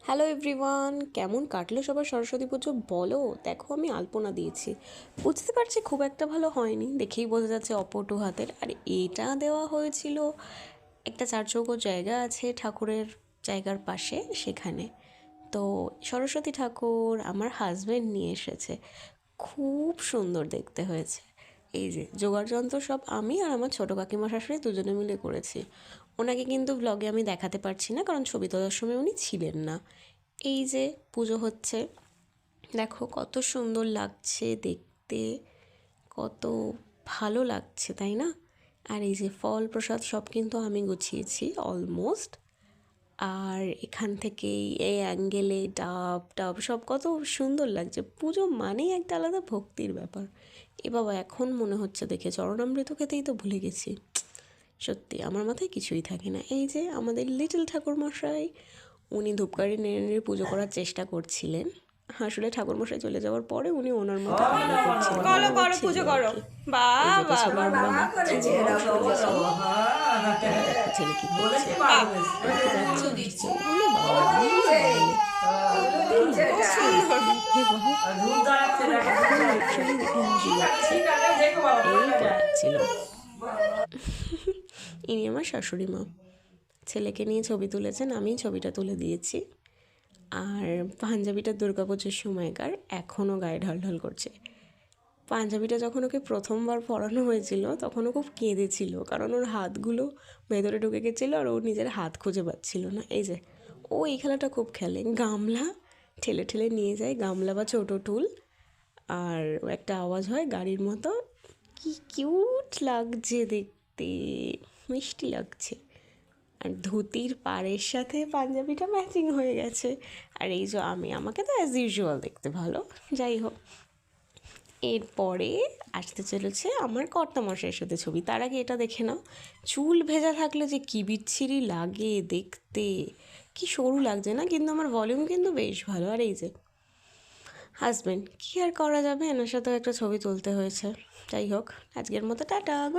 Hello everyone, কেমন কাটলো সবার সরস্বতী পুজো বলো। দেখো আমি আলপনা দিয়েছি, বুঝতে পারছি খুব একটা ভালো হয়নি, দেখেই বোঝা যাচ্ছে অপটু হাতের। আর এটা দেওয়া হয়েছিল একটা চারচৌকো জায়গা আছে ঠাকুরের জায়গার পাশে, সেখানে। তো সরস্বতী ঠাকুর আমার হাজব্যান্ড নিয়ে এসেছে, খুব সুন্দর দেখতে হয়েছে। এই যে জোগাড় যন্ত্র সব আমি আর আমার ছোটো কাকিমা শাশুড়ি দুজনে মিলে করেছি। ওনাকে কিন্তু ব্লগে আমি দেখাতে পারছি না, কারণ ছবি তোলার সময় উনি ছিলেন না। এই যে পুজো হচ্ছে, দেখো কত সুন্দর লাগছে দেখতে, কত ভালো লাগছে, তাই না? আর এই যে ফল প্রসাদ সব কিন্তু আমি গুছিয়েছি অলমোস্ট। আর এখান থেকেই এই অ্যাঙ্গেলে ডাব ডাব সব কত সুন্দর লাগছে। পুজো মানেই একটা আলাদা ভক্তির ব্যাপার। এ বাবা, এখন মনে হচ্ছে দেখে চরণামৃত খেতেই তো ভুলে গেছি। সত্যি আমার মাথায় কিছুই থাকে না। এই যে আমাদের লিটল ঠাকুরমশাই, উনি ধূপকাঠি নেড়ে নেড়ে পুজো করার চেষ্টা করছিলেন। আসলে ঠাকুরমশাই চলে যাওয়ার পরে উনি ওনার মতো আলাদা করছিলেন, করো আমার করো ছিল পুজো আর করো। কি। এই বাহ যে এটা বাহ ছিল বাহ আমার বাহ। বাচ্চা সরিয়েছি। এবার দেখো ছেলে কি করছে, দেখে যাচ্ছে আসছে, ওলে বাবা ওলে বাবালে দিল খুব সুন্দর। বাপরে বাবা, পুরো এখন লিটারালি দেখে হাসি পাচ্ছে। এই পড়াচ্ছিল, ইনি আমার শাশুড়ি মা। ছেলেকে নিয়ে ছবি তুলেছেন, আমি ছবিটা তুলে দিয়েছি। আর পাঞ্জাবিটা দুর্গাপুজোর সময়কার, এখনও গায়ে ঢলঢল করছে। পাঞ্জাবিটা যখন ওকে প্রথমবার পরানো হয়েছিল তখন ও খুব কেঁদেছিল, কারণ ওর হাতগুলো ভেতরে ঢুকে গেছিলো আর ও নিজের হাত খুঁজে পাচ্ছিল না। এই যে ও এই খেলাটা খুব খেলে, গামলা ঠেলে ঠেলে নিয়ে যায়, গামলা বা ছোটো টুল, আর একটা আওয়াজ হয় গাড়ির মতো। কি কিউট লাগছে দেখতে, মিষ্টি লাগছে। আর ধুতির পাড়ের সাথে পাঞ্জাবিটা ম্যাচিং হয়ে গেছে। আর এই যে আমি, আমাকে তো অ্যাজ ইউজুয়াল দেখতে ভালো। যাই হোক, এরপরে আসতে চলেছে আমার কর্তামশাইয়ের সাথে ছবি। তার আগে এটা দেখে নাও, চুল ভেজা থাকলে যে কী বিচ্ছিরি লাগে দেখতে, কি সরু লাগছে না, কিন্তু আমার ভলিউম কিন্তু বেশ ভালো। আর এই যে হাজব্যান্ড, কী আর করা যাবে, এনার সাথেও একটা ছবি তুলতে হয়েছে। যাই হোক, আজকের মতো টাটা, গুড